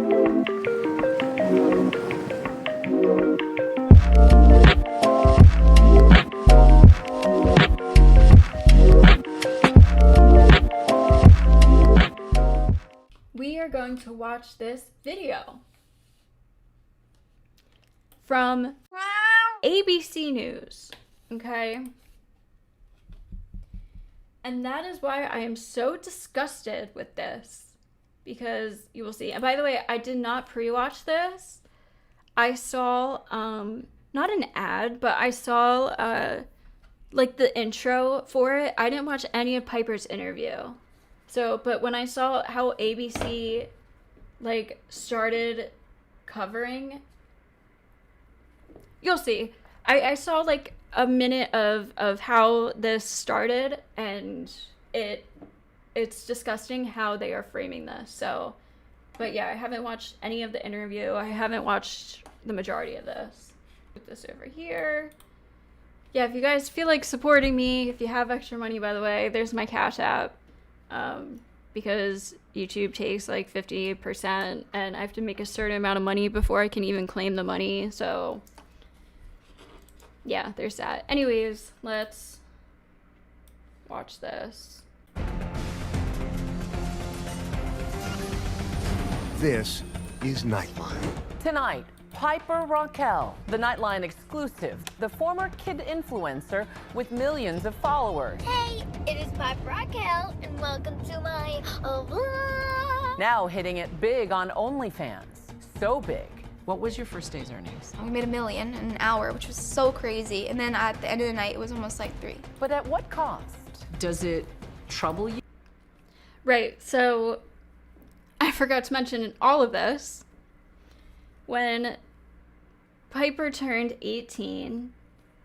We are going to watch this video from ABC News, okay? And that is why I am so disgusted with this, because you will see. And by the way, I did not pre-watch this. I saw, not an ad, but I saw, like the intro for it. I didn't watch any of Piper's interview. So, but when I saw how ABC, like, started covering, you'll see. I saw, like, a minute of how this started, and it's disgusting how they are framing this. So, but yeah, I haven't watched any of the interview. I haven't watched the majority of this. Put this over here. Yeah, if you guys feel like supporting me, if you have extra money, by the way, there's my Cash App. Because YouTube takes like 50% and I have to make a certain amount of money before I can even claim the money. So yeah, there's that. Anyways, let's watch this. This is Nightline. Tonight, Piper Rockelle, the Nightline exclusive, the former kid influencer with millions of followers. Hey, it is Piper Rockelle, and welcome to my vlog. Now hitting it big on OnlyFans. So big. What was your first day's earnings? We made $1 million in an hour, which was so crazy. And then at the end of the night, it was almost like 3. But at what cost? Does it trouble you? Right, so I forgot to mention in all of this, when Piper turned 18,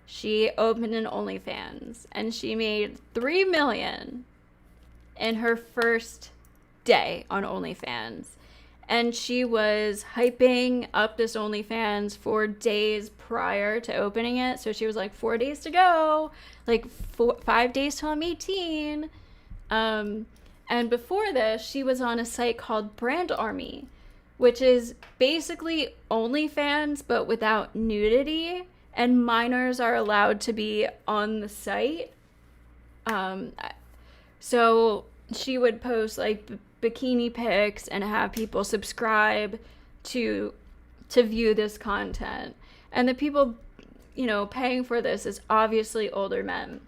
she opened an OnlyFans and she made $3 million in her first day on OnlyFans. And she was hyping up this OnlyFans for days prior to opening it. So she was like, 4 days to go, like 5 days till I'm 18. And before this, she was on a site called Brand Army, which is basically OnlyFans, but without nudity, and minors are allowed to be on the site. So she would post like bikini pics and have people subscribe to view this content. And the people, you know, paying for this is obviously older men.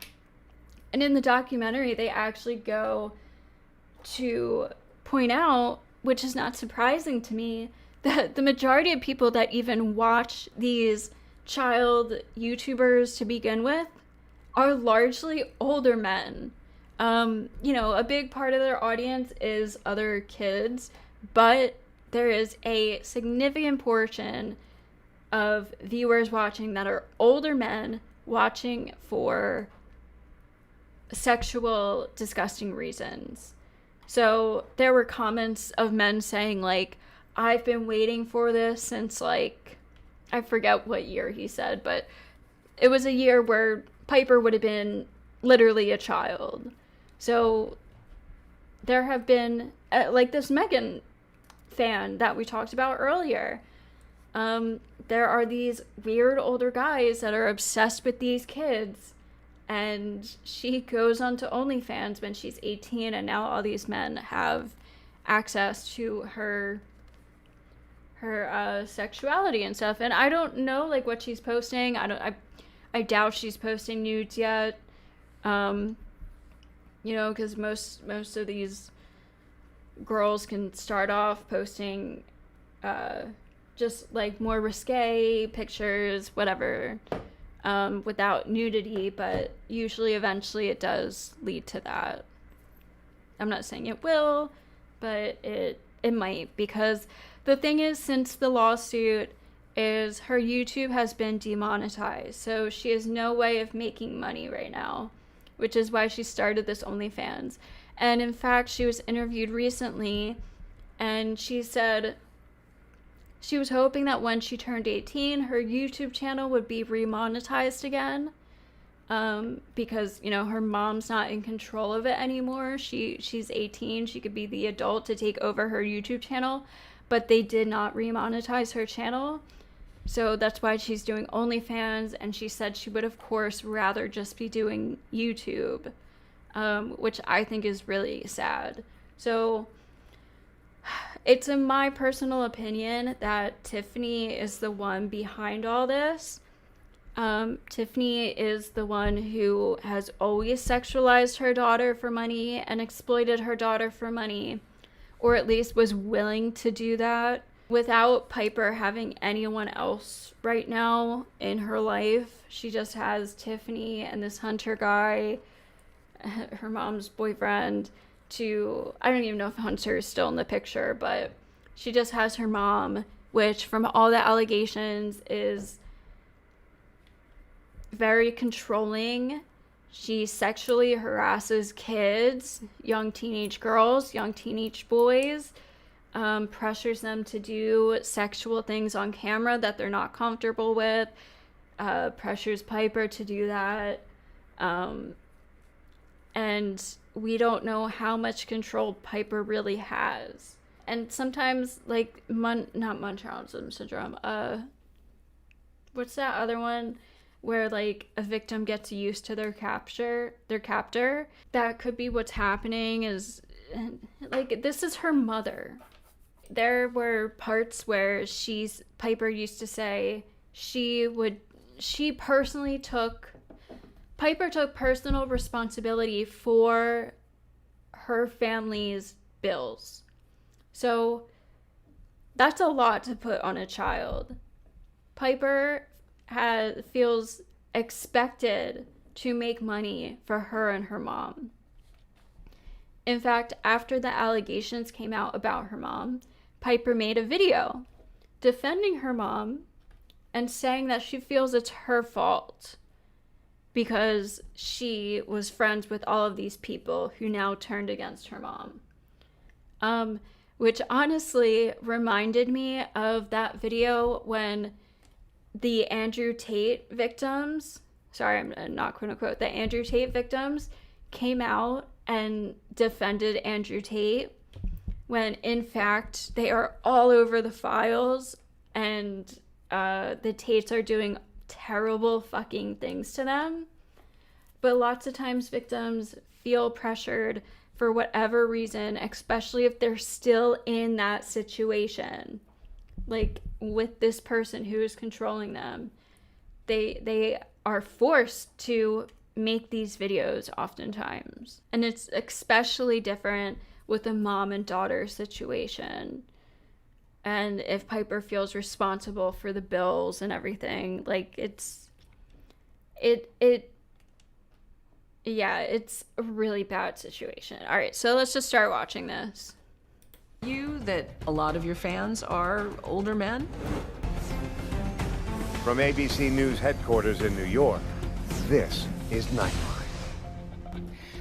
And in the documentary, they actually go to point out, which is not surprising to me, that the majority of people that even watch these child YouTubers to begin with are largely older men. You know, a big part of their audience is other kids, but there is a significant portion of viewers watching that are older men watching for sexual, disgusting reasons. So there were comments of men saying, like, I've been waiting for this since, like, I forget what year he said, but it was a year where Piper would have been literally a child. So there have been, like this Megan fan that we talked about earlier. There are these weird older guys that are obsessed with these kids. And she goes on to OnlyFans when she's 18, and now all these men have access to her sexuality and stuff. And I don't know like what she's posting. I doubt she's posting nudes yet. You know, because most of these girls can start off posting just like more risque pictures, whatever. Without nudity, but usually eventually it does lead to that. I'm not saying it will, but it might, because the thing is, since the lawsuit is her YouTube has been demonetized, so she has no way of making money right now, which is why she started this OnlyFans. And in fact, she was interviewed recently, and she said she was hoping that when she turned 18, her YouTube channel would be remonetized again, because, you know, her mom's not in control of it anymore. She's 18. She could be the adult to take over her YouTube channel. but they did not remonetize her channel. So that's why she's doing OnlyFans, and she said she would, of course, rather just be doing YouTube, which I think is really sad. So it's in my personal opinion that Tiffany is the one behind all this. Tiffany is the one who has always sexualized her daughter for money and exploited her daughter for money, or at least was willing to do that. Without Piper having anyone else right now in her life, she just has Tiffany and this Hunter guy, her mom's boyfriend, I don't even know if Hunter is still in the picture, but she just has her mom, which from all the allegations is very controlling. She sexually harasses kids, young teenage girls, young teenage boys, pressures them to do sexual things on camera that they're not comfortable with, pressures Piper to do that. And we don't know how much control Piper really has. And sometimes, like, not Munchausen syndrome, what's that other one? Where, like, a victim gets used to their captor. That could be what's happening is, like, this is her mother. There were parts where Piper used to say Piper took personal responsibility for her family's bills. So that's a lot to put on a child. Piper feels expected to make money for her and her mom. In fact, after the allegations came out about her mom, Piper made a video defending her mom and saying that she feels it's her fault because she was friends with all of these people who now turned against her mom. Which honestly reminded me of that video when the Andrew Tate victims, the Andrew Tate victims came out and defended Andrew Tate, when in fact they are all over the files and the Tates are doing terrible fucking things to them. But lots of times victims feel pressured for whatever reason, especially if they're still in that situation, like with this person who is controlling them. They are forced to make these videos oftentimes. And it's especially different with a mom and daughter situation. And if Piper feels responsible for the bills and everything, like it's a really bad situation. All right, so let's just start watching this. You that a lot of your fans are older men? From ABC News headquarters in New York, this is Nightline.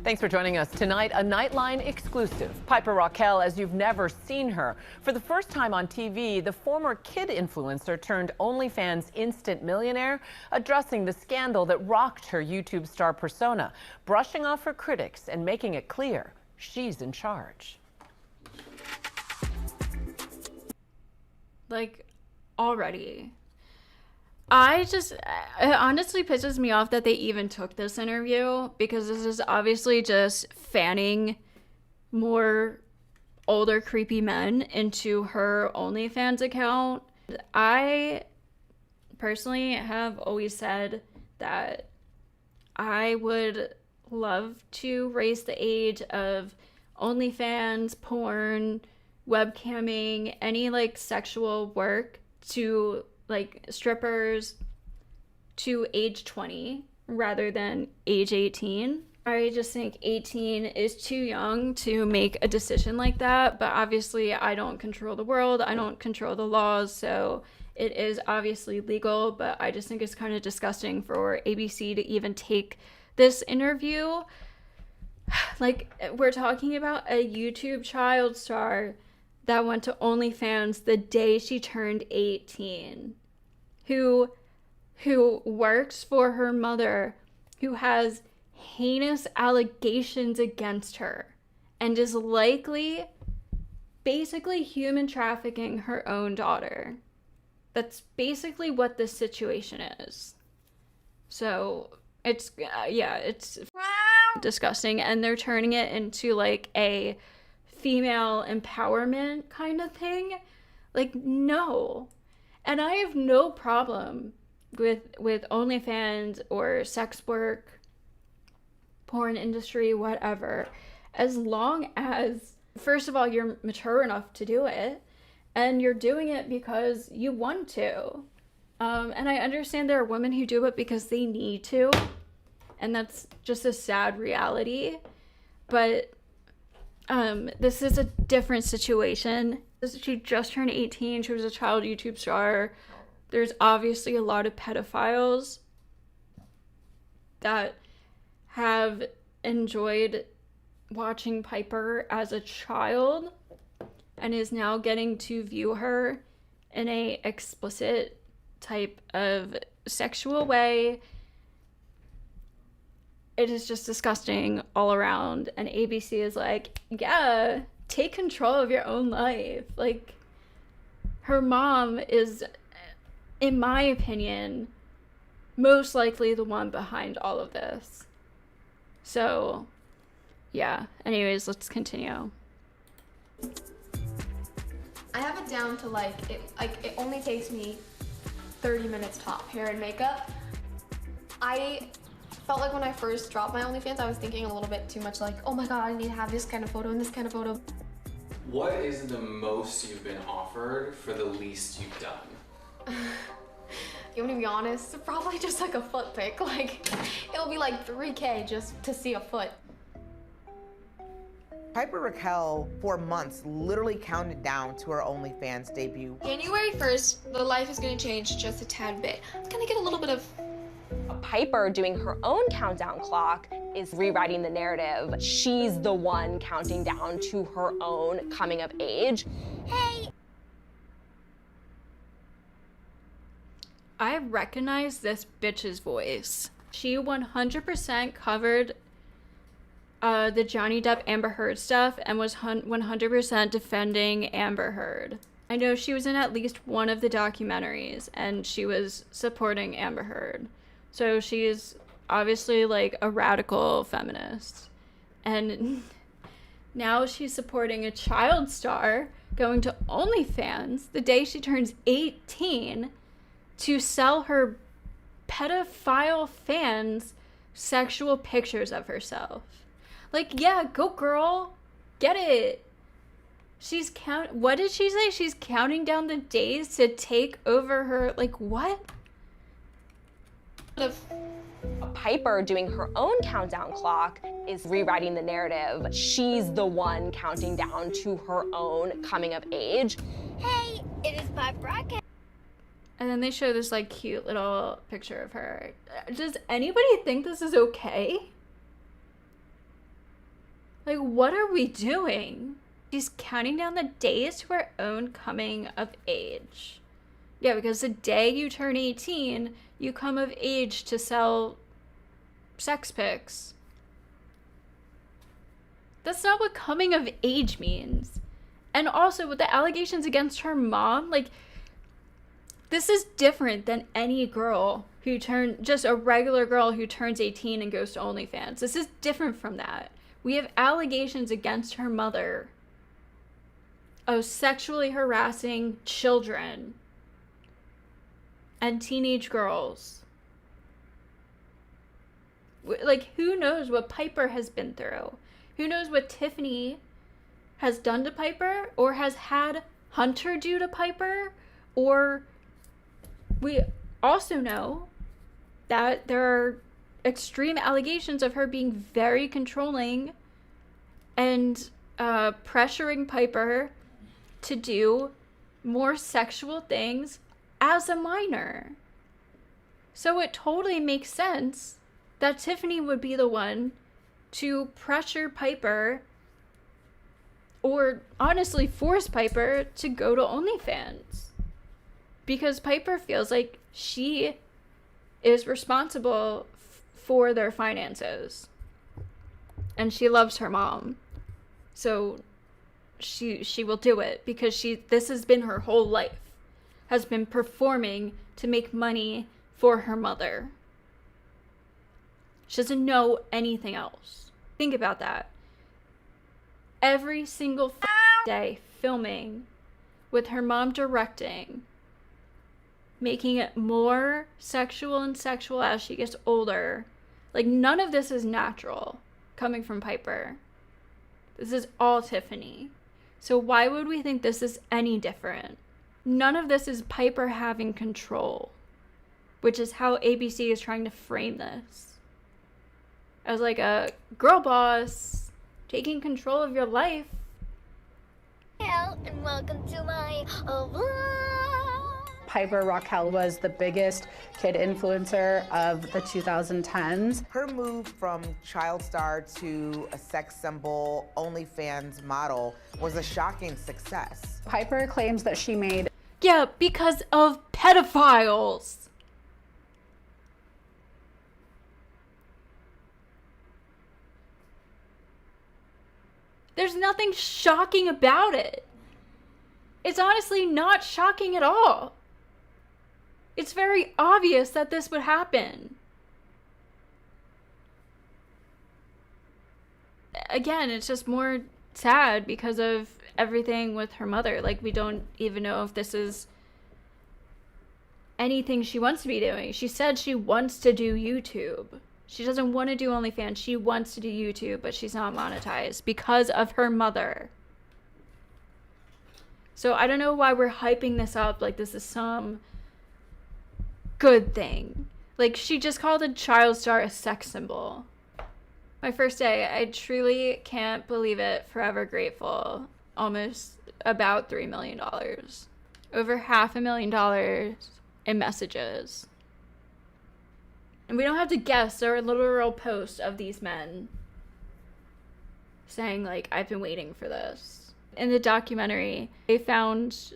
Thanks for joining us tonight. A Nightline exclusive. Piper Rockelle, as you've never seen her. For the first time on TV, the former kid influencer turned OnlyFans instant millionaire, addressing the scandal that rocked her YouTube star persona, brushing off her critics and making it clear she's in charge. Like, already. It honestly pisses me off that they even took this interview, because this is obviously just fanning more older creepy men into her OnlyFans account. I personally have always said that I would love to raise the age of OnlyFans, porn, webcamming, any like sexual work to like strippers to age 20 rather than age 18. I just think 18 is too young to make a decision like that, but obviously I don't control the world, I don't control the laws, so it is obviously legal, but I just think it's kind of disgusting for ABC to even take this interview. Like, we're talking about a YouTube child star that went to OnlyFans the day she turned 18, who works for her mother, who has heinous allegations against her, and is likely basically human trafficking her own daughter. That's basically what this situation is. So it's it's disgusting, and they're turning it into like a female empowerment kind of thing. Like, no. And I have no problem with OnlyFans or sex work, porn industry, whatever, as long as, first of all, you're mature enough to do it, and you're doing it because you want to. And I understand there are women who do it because they need to, and that's just a sad reality. But this is a different situation. She just turned 18. She was a child YouTube star. There's obviously a lot of pedophiles that have enjoyed watching Piper as a child and is now getting to view her in a explicit type of sexual way. It is just disgusting all around, and ABC is like, yeah, take control of your own life. Like, her mom is, in my opinion, most likely the one behind all of this. So yeah, anyways, let's continue. I have it down to it only takes me 30 minutes top, hair and makeup. I felt like when I first dropped my OnlyFans, I was thinking a little bit too much like, oh my god, I need to have this kind of photo and this kind of photo. What is the most you've been offered for the least you've done? You want me to be honest? Probably just like a foot pic. Like, it'll be like $3K just to see a foot. Piper Rockelle, for months, literally counted down to her OnlyFans debut. January 1st, the life is going to change just a tad bit. I'm going to get a little bit of... Piper doing her own countdown clock is rewriting the narrative. She's the one counting down to her own coming of age. Hey! I recognize this bitch's voice. She 100% covered the Johnny Depp Amber Heard stuff and was 100% defending Amber Heard. I know she was in at least one of the documentaries and she was supporting Amber Heard. So she's obviously like a radical feminist. And now she's supporting a child star going to OnlyFans the day she turns 18 to sell her pedophile fans sexual pictures of herself. Like, yeah, go girl. Get it. She's what did she say? She's counting down the days to take over her, like, what? Piper doing her own countdown clock is rewriting the narrative. She's the one counting down to her own coming of age. Hey, it is Piper Rockelle. And then they show this like cute little picture of her. Does anybody think this is okay? Like, what are we doing? She's counting down the days to her own coming of age. Yeah, because the day you turn 18, you come of age to sell sex pics. That's not what coming of age means. And also, with the allegations against her mom, like, this is different than any girl who just a regular girl who turns 18 and goes to OnlyFans. This is different from that. We have allegations against her mother of sexually harassing children and teenage girls. Like, who knows what Piper has been through? Who knows what Tiffany has done to Piper or has had Hunter do to Piper? Or we also know that there are extreme allegations of her being very controlling and pressuring Piper to do more sexual things as a minor. So it totally makes sense that Tiffany would be the one to pressure Piper, or honestly force Piper to go to OnlyFans. Because Piper feels like she is responsible for their finances. And she loves her mom. So she will do it because this has been her whole life, has been performing to make money for her mother. She doesn't know anything else. Think about that. Every single day filming with her mom directing, making it more sexual and sexual as she gets older. Like, none of this is natural coming from Piper. This is all Tiffany. So why would we think this is any different? None of this is Piper having control, which is how ABC is trying to frame this. As like a girl boss taking control of your life. Hello, and welcome to my vlog. Piper Rockelle was the biggest kid influencer of the 2010s. Her move from child star to a sex symbol, OnlyFans model was a shocking success. Piper claims that she made... Yeah, because of pedophiles. There's nothing shocking about it. It's honestly not shocking at all. It's very obvious that this would happen. Again, it's just more sad because of everything with her mother. Like, we don't even know if this is anything she wants to be doing. She said she wants to do YouTube. She doesn't want to do OnlyFans. She wants to do YouTube, but she's not monetized because of her mother. So I don't know why we're hyping this up like this is some good thing. Like, she just called a child star a sex symbol. My first day, I truly can't believe it. Forever grateful. Almost about $3 million. Over $500,000 in messages. And we don't have to guess. There are literal posts of these men saying, like, I've been waiting for this. In the documentary, they found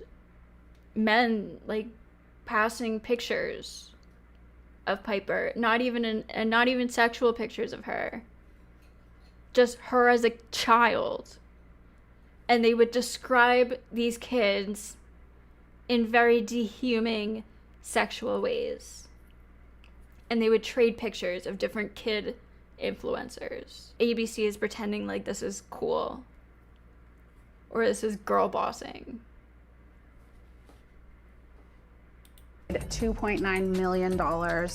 men, like, passing pictures of Piper. Not even sexual pictures of her. Just her as a child. And they would describe these kids in very dehuming sexual ways. And they would trade pictures of different kid influencers. ABC is pretending like this is cool. Or this is girl bossing. $2.9 million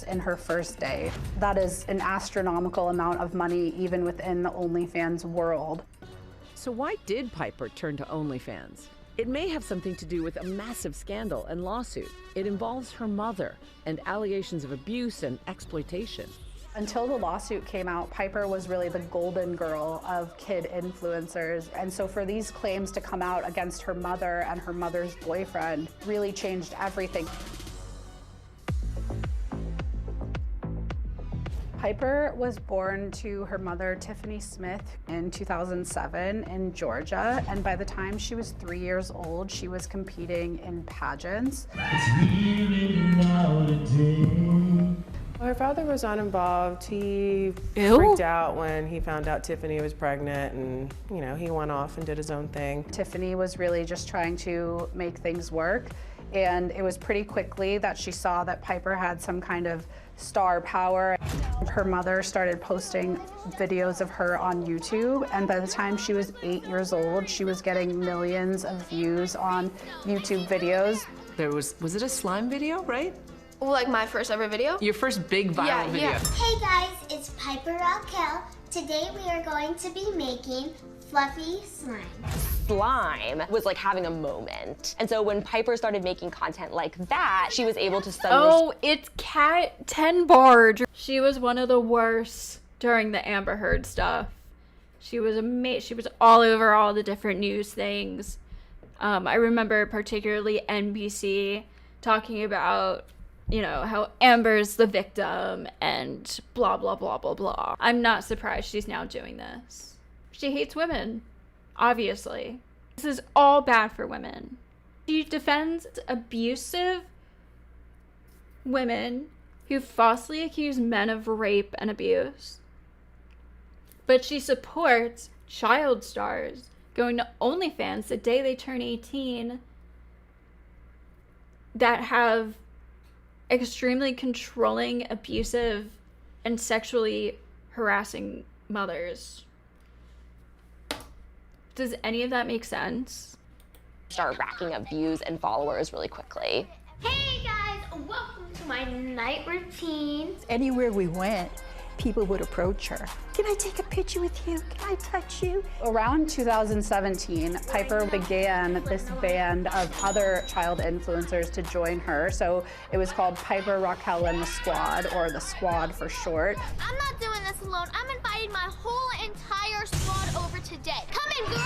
in her first day. That is an astronomical amount of money even within the OnlyFans world. So why did Piper turn to OnlyFans? It may have something to do with a massive scandal and lawsuit. It involves her mother and allegations of abuse and exploitation. Until the lawsuit came out, Piper was really the golden girl of kid influencers. And so for these claims to come out against her mother and her mother's boyfriend really changed everything. Piper was born to her mother, Tiffany Smith, in 2007 in Georgia. And by the time she was 3 years old, she was competing in pageants. Her father was not involved. He freaked out when he found out Tiffany was pregnant, and he went off and did his own thing. Tiffany was really just trying to make things work. And it was pretty quickly that she saw that Piper had some kind of star power. Her mother started posting videos of her on YouTube, and by the time she was 8 years old, she was getting millions of views on YouTube videos. There was it a slime video, right? Well, like my first ever video? Your first big viral video. Yeah. Hey guys, it's Piper Rockelle. Today we are going to be making fluffy slime. Slime was like having a moment. And so when Piper started making content like that, she was able to suddenly... Oh, it's Cat 10 Barge. She was one of the worst during the Amber Heard stuff. She was she was all over all the different news things. I remember particularly NBC talking about, how Amber's the victim and blah, blah, blah, blah, blah. I'm not surprised she's now doing this. She hates women, obviously. This is all bad for women. She defends abusive women who falsely accuse men of rape and abuse. But she supports child stars going to OnlyFans the day they turn 18 that have extremely controlling, abusive, and sexually harassing mothers. Does any of that make sense? Start racking up views and followers really quickly. Hey guys, welcome to my night routine. Anywhere we went, people would approach her. Can I take a picture with you? Can I touch you? Around 2017, Piper began this band of other child influencers to join her. So it was called Piper, Rockelle, and the Squad, or the Squad for short. I'm not doing this alone. I'm inviting my whole entire squad over today. Come in, girls.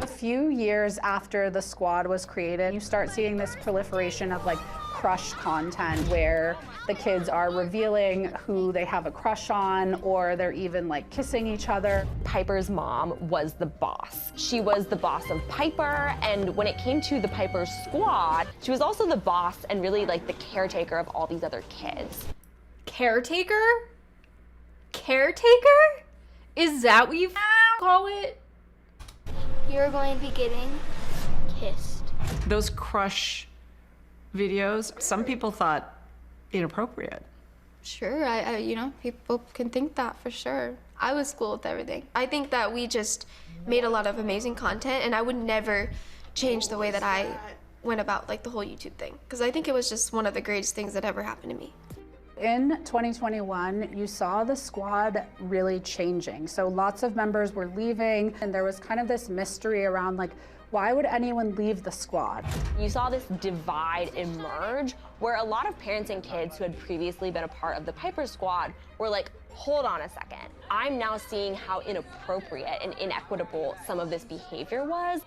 A few years after the Squad was created, you start seeing this proliferation of like crush content where the kids are revealing who they have a crush on, or they're even like kissing each other. Piper's mom was the boss. She was the boss of Piper, and when it came to the Piper Squad, she was also the boss and really like the caretaker of all these other kids. Caretaker? Caretaker? Is that what you call it? You're going to be getting kissed. Those crush videos, some people thought inappropriate. Sure, I you know, people can think that for sure. I was cool with everything. I think that we just made a lot of amazing content, and I would never change the way that I went about like the whole YouTube thing, because I think it was just one of the greatest things that ever happened to me. In 2021, you saw the Squad really changing. So lots of members were leaving, and there was kind of this mystery around like, why would anyone leave the Squad? You saw this divide emerge where a lot of parents and kids who had previously been a part of the Piper Squad were like, hold on a second. I'm now seeing how inappropriate and inequitable some of this behavior was.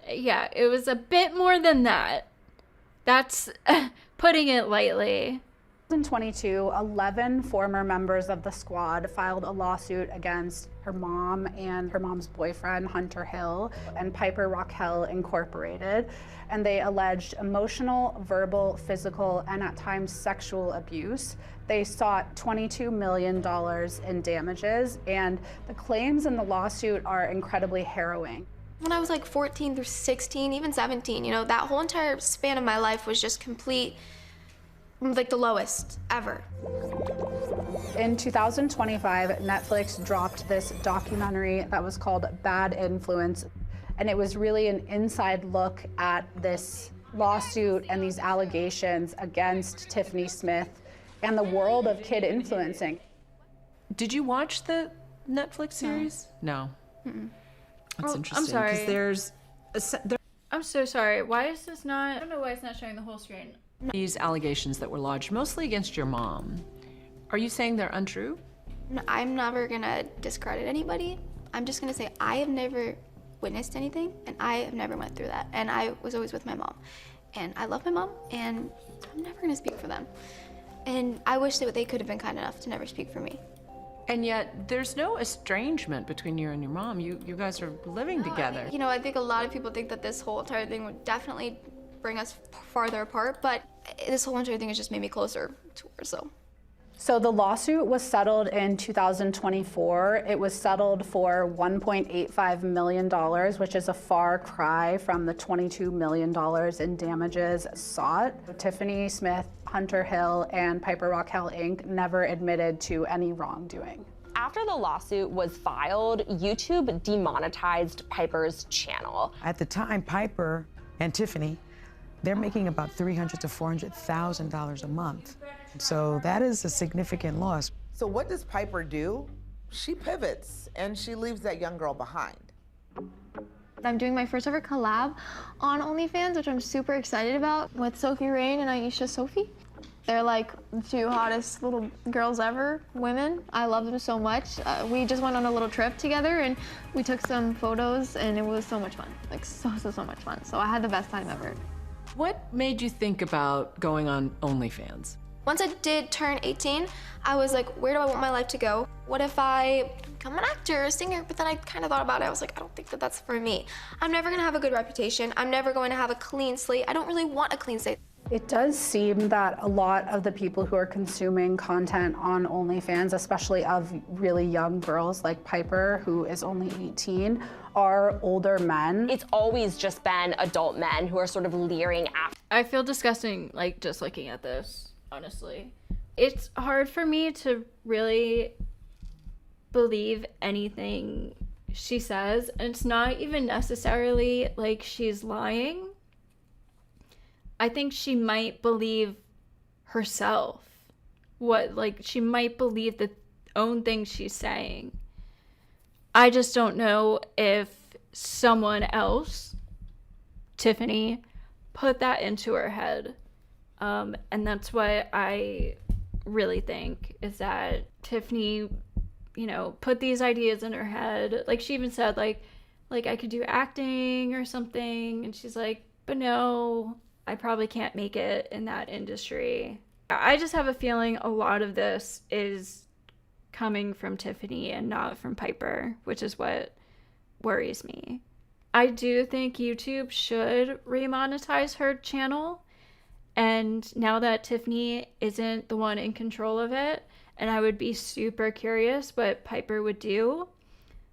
Yeah, it was a bit more than that. That's putting it lightly. In 2022, 11 former members of the Squad filed a lawsuit against her mom and her mom's boyfriend, Hunter Hill, and Piper Rockelle Incorporated. And they alleged emotional, verbal, physical, and at times sexual abuse. They sought $22 million in damages, and the claims in the lawsuit are incredibly harrowing. When I was like 14 through 16, even 17, you know, that whole entire span of my life was just complete, like the lowest ever. In 2025, Netflix dropped this documentary that was called Bad Influence, and it was really an inside look at this lawsuit and these allegations against Tiffany Smith and the world of kid influencing. Did you watch the Netflix series? No. That's interesting. I'm sorry. Because I'm so sorry. Why is this not? I don't know why it's not showing the whole screen. these allegations that were lodged, mostly against your mom. Are you saying they're untrue? No, I'm never gonna discredit anybody. I'm just gonna say I have never witnessed anything, and I have never went through that. And I was always with my mom, and I love my mom, and I'm never gonna speak for them. And I wish that they could have been kind enough to never speak for me. And yet, there's no estrangement between you and your mom. You guys are living together. You know, I think a lot of people think that this whole entire thing would definitely bring us farther apart, but this whole entire thing has just made me closer to her, so. So the lawsuit was settled in 2024. It was settled for $1.85 million, which is a far cry from the $22 million in damages sought. Tiffany Smith, Hunter Hill, and Piper Rockelle Inc. never admitted to any wrongdoing. After the lawsuit was filed, YouTube demonetized Piper's channel. At the time, Piper and Tiffany, they're making about $300,000 to $400,000 a month. So that is a significant loss. So what does Piper do? She pivots and she leaves that young girl behind. I'm doing my first ever collab on OnlyFans, which I'm super excited about, with Sophie Rain and Aisha Sophie. They're like the two hottest little girls ever, women. I love them so much. We just went on a little trip together and we took some photos and it was so much fun. Like so much fun. So I had the best time ever. What made you think about going on OnlyFans? Once I did turn 18, I was like, where do I want my life to go? What if I become an actor or a singer? But then I kind of thought about it. I was like, I don't think that that's for me. I'm never gonna have a good reputation. I'm never going to have a clean slate. I don't really want a clean slate. It does seem that a lot of the people who are consuming content on OnlyFans, especially of really young girls like Piper, who is only 18, are older men. It's always just been adult men who are sort of leering after. I feel disgusting, like, just looking at this, honestly. It's hard for me to really believe anything she says, and it's not even necessarily like she's lying. I think she might believe herself. She might believe the own thing she's saying. I just don't know if someone else, Tiffany, put that into her head. And that's what I really think, is that Tiffany, you know, put these ideas in her head. Like, she even said, like I could do acting or something. And she's like, but no, I probably can't make it in that industry. I just have a feeling a lot of this is coming from Tiffany and not from Piper, which is what worries me. I do think YouTube should remonetize her channel. And now that Tiffany isn't the one in control of it, and I would be super curious what Piper would do.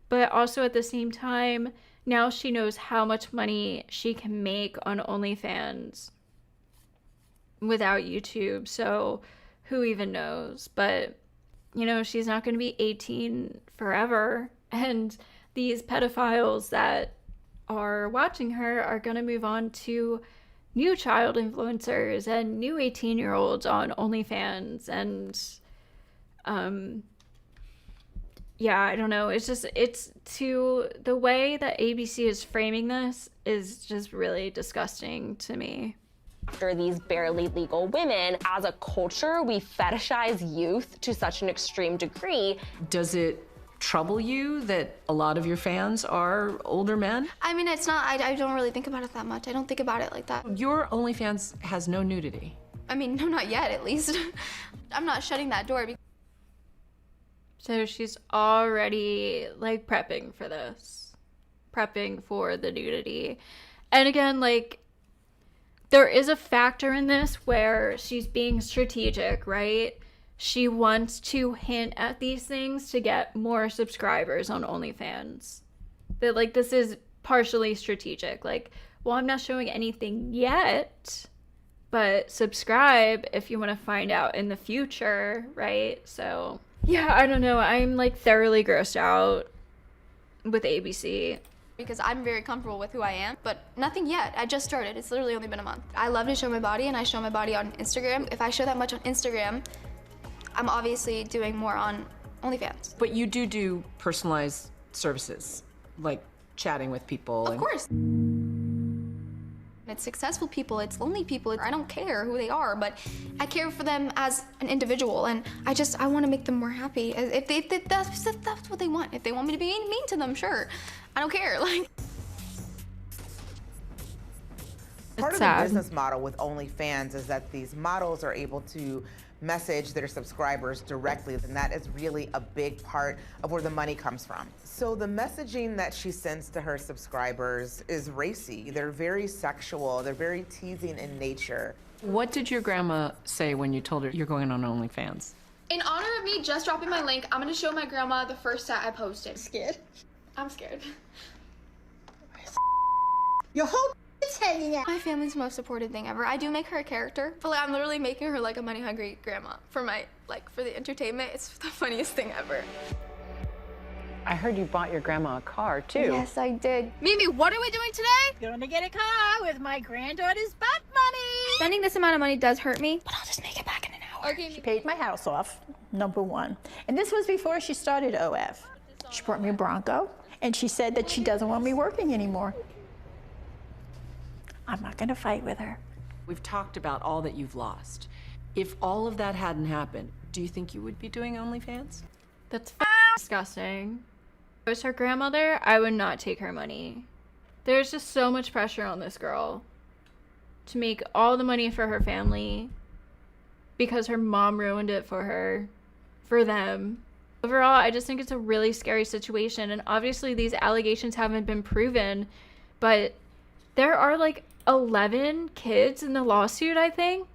But also at the same time, now she knows how much money she can make on OnlyFans without YouTube. So who even knows? But, you know, she's not going to be 18 forever. And these pedophiles that are watching her are going to move on to new child influencers and new 18-year-olds on OnlyFans. And yeah, I don't know. It's to the way that ABC is framing this is just really disgusting to me. After these barely legal women, as a culture, we fetishize youth to such an extreme degree. Does it trouble you that a lot of your fans are older men? I mean, it's not, I don't really think about it that much. I don't think about it like that. Your OnlyFans has no nudity. I mean, no, not yet, at least. I'm not shutting that door. So she's already, like, prepping for this. Prepping for the nudity. And again, like, there is a factor in this where she's being strategic, right? She wants to hint at these things to get more subscribers on OnlyFans. That, like, this is partially strategic. Like, well, I'm not showing anything yet, but subscribe if you want to find out in the future, right? So yeah, I don't know. I'm, like, thoroughly grossed out with ABC. Because I'm very comfortable with who I am, but nothing yet. I just started. It's literally only been a month. I love to show my body, and I show my body on Instagram. If I show that much on Instagram, I'm obviously doing more on OnlyFans. But you do personalized services, like chatting with people. Of course. It's successful people, it's lonely people. I don't care who they are, but I care for them as an individual, and I want to make them more happy. If that's what they want. If they want me to be mean to them, sure. I don't care. Like, part of the business model with OnlyFans is that these models are able to message their subscribers directly, and that is really a big part of where the money comes from. So the messaging that she sends to her subscribers is racy. They're very sexual. They're very teasing in nature. What did your grandma say when you told her you're going on OnlyFans? In honor of me just dropping my link, I'm gonna show my grandma the first set I posted. Scared? I'm scared. Your whole it's hanging out. my family's the most supportive thing ever. I do make her a character, but like, I'm literally making her like a money-hungry grandma for for the entertainment. It's the funniest thing ever. I heard you bought your grandma a car, too. Yes, I did. Mimi, what are we doing today? Going to get a car with my granddaughter's butt money. Spending this amount of money does hurt me. But I'll just make it back in an hour. Okay. She paid my house off, number one. And this was before she started OF. She brought me a Bronco, and she said that she doesn't want me working anymore. I'm not going to fight with her. We've talked about all that you've lost. If all of that hadn't happened, do you think you would be doing OnlyFans? That's disgusting. If I was her grandmother, I would not take her money. There's just so much pressure on this girl to make all the money for her family because her mom ruined it for them. Overall, I just think it's a really scary situation, and obviously these allegations haven't been proven, but there are like 11 kids in the lawsuit, I think.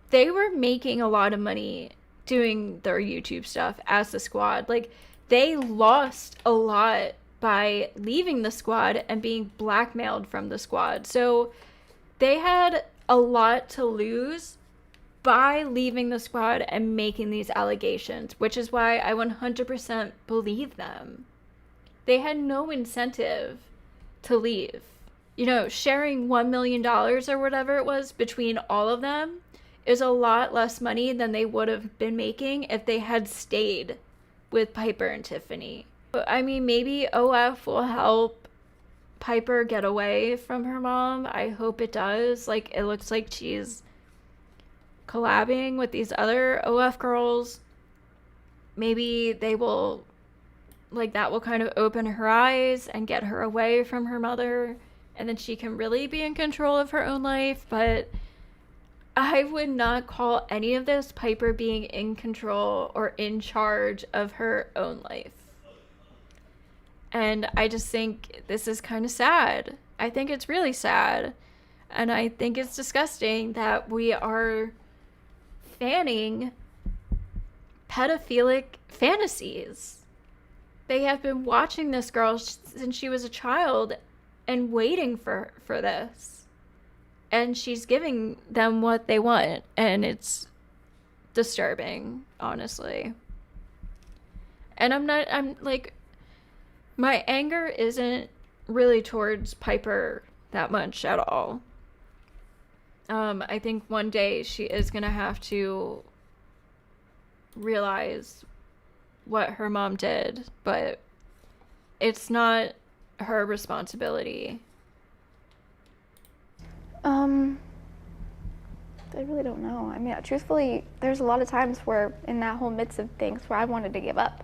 They were making a lot of money doing their YouTube stuff as the squad. Like, they lost a lot by leaving the squad and being blackmailed from the squad. So they had a lot to lose by leaving the squad and making these allegations, which is why I 100% believe them. They had no incentive to leave. You know, sharing $1 million or whatever it was between all of them is a lot less money than they would have been making if they had stayed with Piper and Tiffany. I mean, maybe OF will help Piper get away from her mom. I hope it does. Like, it looks like she's collabing with these other OF girls. Maybe they will, like, that will kind of open her eyes and get her away from her mother, and then she can really be in control of her own life. But I would not call any of this Piper being in control or in charge of her own life. And I just think this is kind of sad. I think it's really sad. And I think it's disgusting that we are fanning pedophilic fantasies. They have been watching this girl since she was a child and waiting for this. And she's giving them what they want. And it's disturbing, honestly. And I'm like, my anger isn't really towards Piper that much at all. I think one day she is going to have to realize what her mom did, but it's not her responsibility. I really don't know. I mean, truthfully, there's a lot of times where in that whole midst of things where I wanted to give up.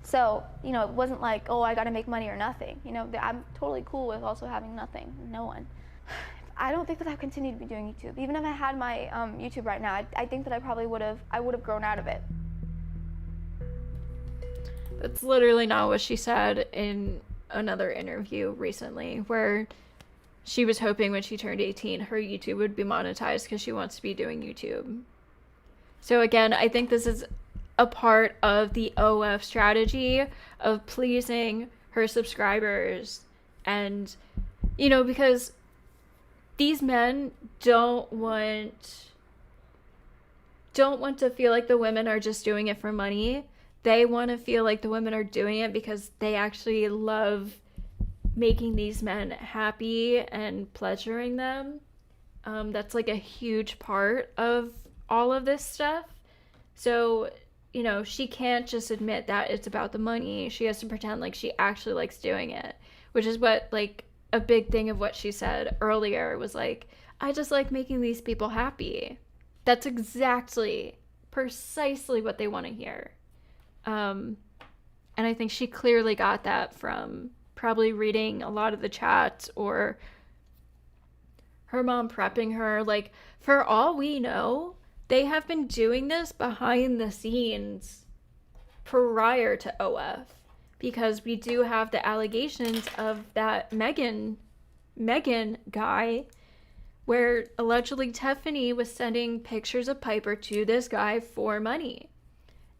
So, you know, it wasn't like, oh, I got to make money or nothing. You know, I'm totally cool with also having nothing, no one. I don't think that I've continued to be doing YouTube. Even if I had my YouTube right now, I think that I would have grown out of it. That's literally not what she said in another interview recently, where she was hoping when she turned 18, her YouTube would be monetized because she wants to be doing YouTube. So again, I think this is a part of the OF strategy of pleasing her subscribers. And, you know, because these men don't want to feel like the women are just doing it for money. They want to feel like the women are doing it because they actually love making these men happy and pleasuring them. That's like a huge part of all of this stuff. So, you know, she can't just admit that it's about the money. She has to pretend like she actually likes doing it, which is what, like, a big thing of what she said earlier was like, I just like making these people happy. That's precisely what they want to hear. And I think she clearly got that from probably reading a lot of the chats or her mom prepping her. Like, for all we know, they have been doing this behind the scenes prior to OF, because we do have the allegations of that Megan guy, where allegedly Tiffany was sending pictures of Piper to this guy for money.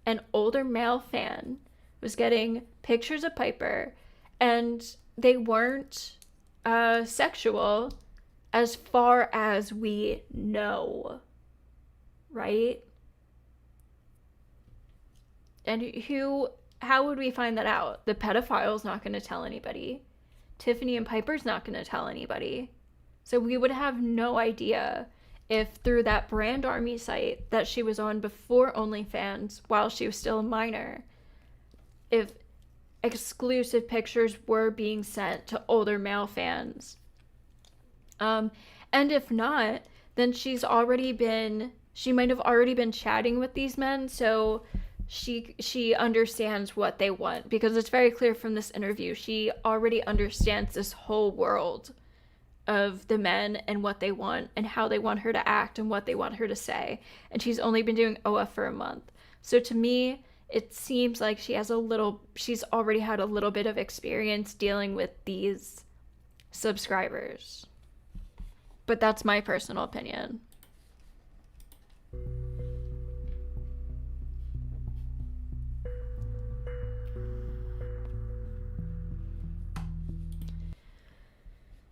An older male fan was getting pictures of Piper, and they weren't sexual as far as we know, right? And how would we find that out? The pedophile's not going to tell anybody. Tiffany and Piper's not going to tell anybody. So we would have no idea if through that Brand Army site that she was on before OnlyFans, while she was still a minor, if exclusive pictures were being sent to older male fans. And if not, then she might have already been chatting with these men, so she understands what they want, because it's very clear from this interview she already understands this whole world of the men and what they want and how they want her to act and what they want her to say. And she's only been doing OF for a month. So to me, it seems like she's already had a little bit of experience dealing with these subscribers. But that's my personal opinion.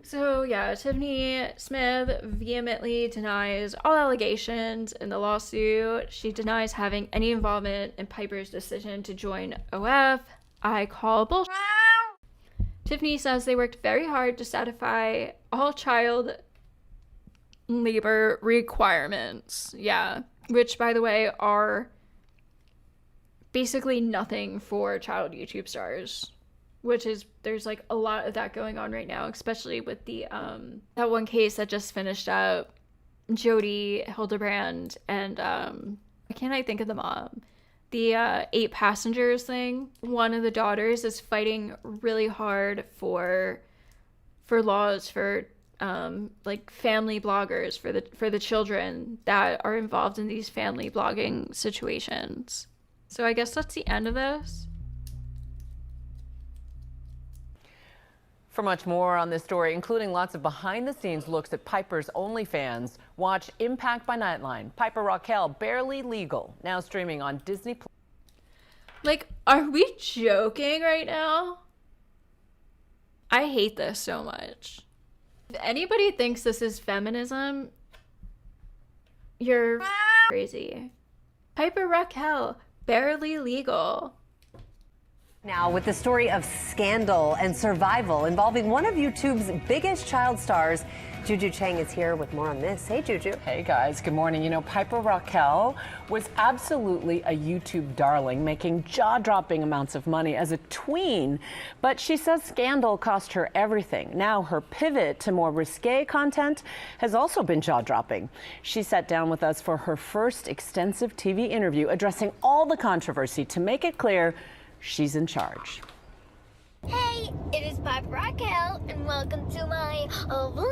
So yeah, Tiffany Smith vehemently denies all allegations in the lawsuit. She denies having any involvement in Piper's decision to join OF. I call bullshit. Tiffany says they worked very hard to satisfy all child labor requirements. Yeah, which by the way are basically nothing for child YouTube stars. Which is, there's like a lot of that going on right now, especially with the that one case that just finished up, Jody Hildebrand and why can't I think of the mom? The 8 passengers thing. One of the daughters is fighting really hard for laws for like family bloggers, for the children that are involved in these family blogging situations. So I guess that's the end of this. For much more on this story, including lots of behind-the-scenes looks at Piper's OnlyFans, watch Impact by Nightline. Piper Rockelle, Barely Legal, now streaming on Disney+. Like, are we joking right now? I hate this so much. If anybody thinks this is feminism, you're crazy. Piper Rockelle, Barely Legal. Now, with the story of scandal and survival involving one of YouTube's biggest child stars, Juju Chang is here with more on this. Hey, Juju. Hey, guys. Good morning. You know, Piper Rockelle was absolutely a YouTube darling, making jaw-dropping amounts of money as a tween. But she says scandal cost her everything. Now, her pivot to more risque content has also been jaw-dropping. She sat down with us for her first extensive TV interview, addressing all the controversy to make it clear she's in charge. Hey, it is Piper Rockelle, and welcome to my vlog.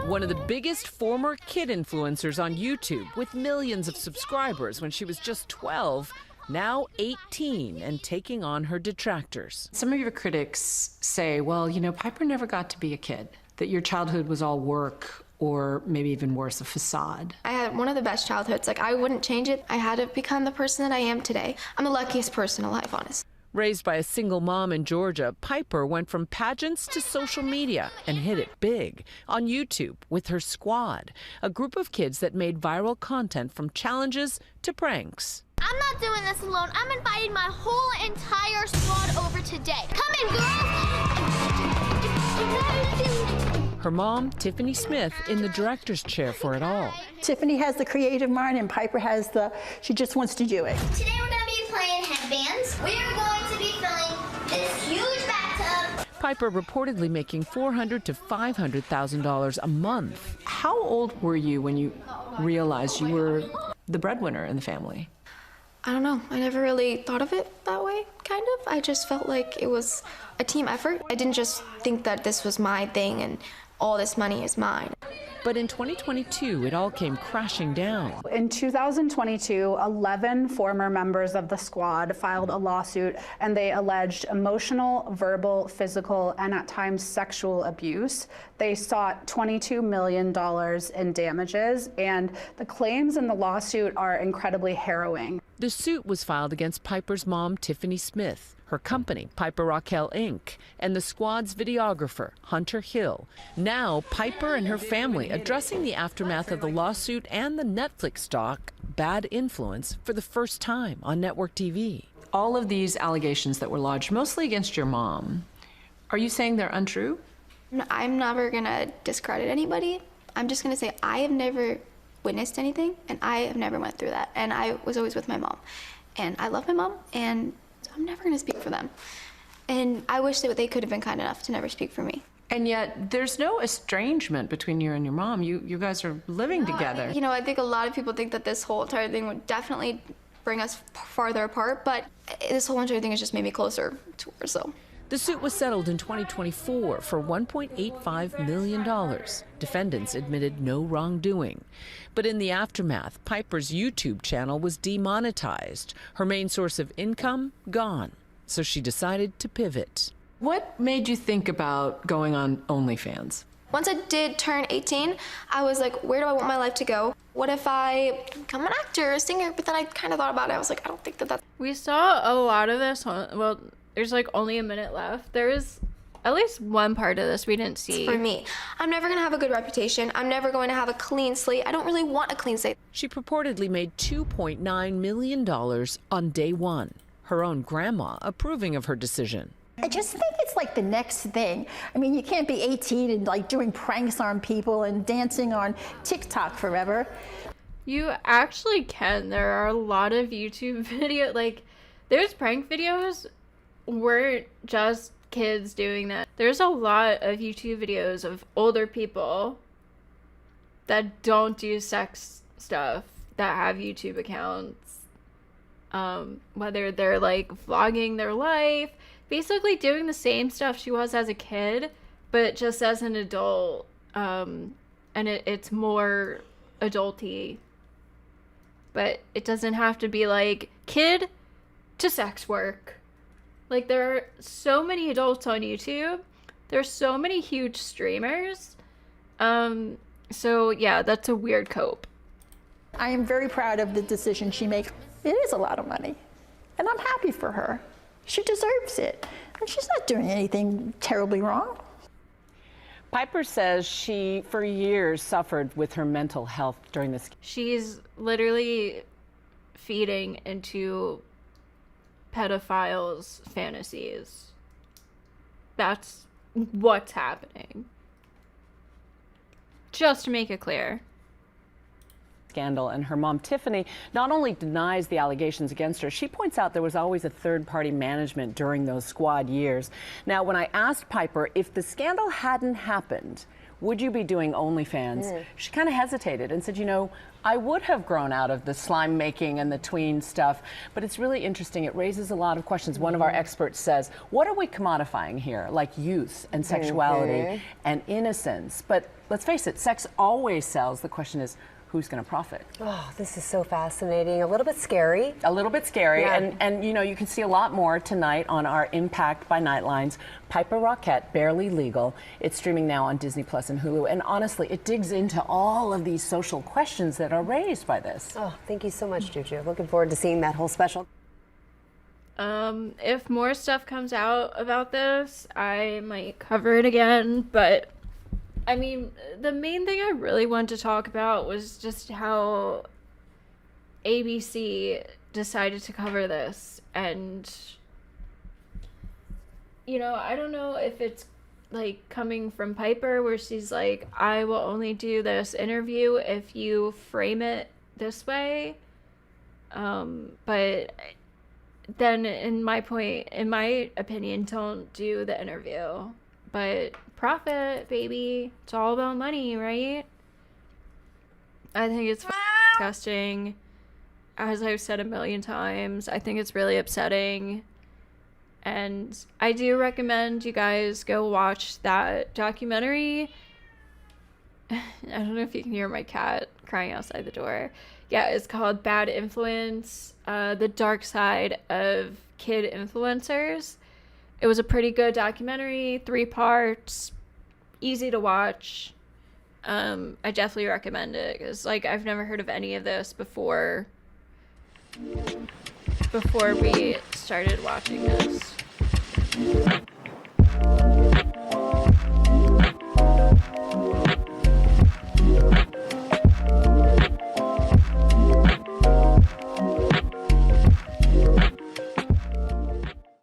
One of the biggest former kid influencers on YouTube, with millions of subscribers when she was just 12, now 18 and taking on her detractors. Some of your critics say, well, you know, Piper never got to be a kid, that your childhood was all work, or maybe even worse, a facade. I had one of the best childhoods. Like, I wouldn't change it. I had to become the person that I am today. I'm the luckiest person alive, honestly. Raised by a single mom in Georgia, Piper went from pageants to social media and hit it big on YouTube with her squad, a group of kids that made viral content from challenges to pranks. I'm not doing this alone. I'm inviting my whole entire squad over today. Come in, girls! Her mom, Tiffany Smith, in the director's chair for it all. Tiffany has the creative mind and Piper has she just wants to do it. Today we're going to be playing headbands. We are going to be filling this huge bathtub. Piper reportedly making $400,000 to $500,000 a month. How old were you when you realized you were the breadwinner in the family? I don't know. I never really thought of it that way, kind of. I just felt like it was a team effort. I didn't just think that this was my thing and all this money is mine. But in 2022, it all came crashing down. In 2022, 11 former members of the squad filed a lawsuit, and they alleged emotional, verbal, physical, and at times sexual abuse. They sought $22 million in damages, and the claims in the lawsuit are incredibly harrowing. The suit was filed against Piper's mom, Tiffany Smith, her company, Piper Rockelle Inc., and the squad's videographer, Hunter Hill. Now, Piper and her family addressing the aftermath of the lawsuit and the Netflix doc, Bad Influence, for the first time on network TV. All of these allegations that were lodged, mostly against your mom, are you saying they're untrue? I'm never gonna discredit anybody. I'm just gonna say I have never witnessed anything, and I have never went through that. And I was always with my mom, and I love my mom, and I'm never gonna speak for them. And I wish that they could have been kind enough to never speak for me. And yet, there's no estrangement between you and your mom. You guys are living together. You know, I think a lot of people think that this whole entire thing would definitely bring us farther apart, but this whole entire thing has just made me closer to her, so. The suit was settled in 2024 for $1.85 million. Defendants admitted no wrongdoing. But in the aftermath, Piper's YouTube channel was demonetized. Her main source of income, gone. So she decided to pivot. What made you think about going on OnlyFans? Once I did turn 18, I was like, where do I want my life to go? What if I become an actor, a singer? But then I kind of thought about it. I was like, I don't think that that's... We saw a lot of this on, well, there's like only a minute left. There is at least one part of this we didn't see. For me, I'm never gonna have a good reputation. I'm never going to have a clean slate. I don't really want a clean slate. She purportedly made $2.9 million on day one. Her own grandma approving of her decision. I just think it's like the next thing. I mean, you can't be 18 and like doing pranks on people and dancing on TikTok forever. You actually can. There are a lot of YouTube video, like there's prank videos weren't just kids doing that. There's a lot of YouTube videos of older people that don't do sex stuff that have YouTube accounts. Whether they're like vlogging their life, basically doing the same stuff she was as a kid, but just as an adult. And it's more adulty. But it doesn't have to be like kid to sex work. Like there are so many adults on YouTube. There's so many huge streamers. So yeah, that's a weird cope. I am very proud of the decision she made. It is a lot of money, and I'm happy for her. She deserves it, and she's not doing anything terribly wrong. Piper says she, for years, suffered with her mental health during this. She's literally feeding into pedophiles' fantasies. That's what's happening. Just to make it clear. Scandal, and her mom Tiffany not only denies the allegations against her, she points out there was always a third-party management during those squad years. Now, when I asked Piper if the scandal hadn't happened, would you be doing OnlyFans? She kind of hesitated and said, you know, I would have grown out of the slime making and the tween stuff, but it's really interesting. It raises a lot of questions. One of our experts says, what are we commodifying here? Like youth and sexuality and innocence. But let's face it, sex always sells. The question is, who's going to profit? Oh, this is so fascinating. A little bit scary. A little bit scary. Yeah. And you know, you can see a lot more tonight on our Impact by Nightlines, Piper Rockette, Barely Legal. It's streaming now on Disney Plus and Hulu. And honestly, it digs into all of these social questions that are raised by this. Oh, thank you so much, Juju. Looking forward to seeing that whole special. If more stuff comes out about this, I might cover it again, but I mean, the main thing I really wanted to talk about was just how ABC decided to cover this. And, you know, I don't know if it's like coming from Piper where she's like, I will only do this interview if you frame it this way. But then in my opinion, don't do the interview. But profit, baby. It's all about money, right? I think it's disgusting. As I've said a million times, I think it's really upsetting. And I do recommend you guys go watch that documentary. I don't know if you can hear my cat crying outside the door. Yeah, it's called Bad Influence, The Dark Side of Kid Influencers. It was a pretty good documentary, 3 parts, easy to watch. I definitely recommend it because, like, I've never heard of any of this before we started watching this.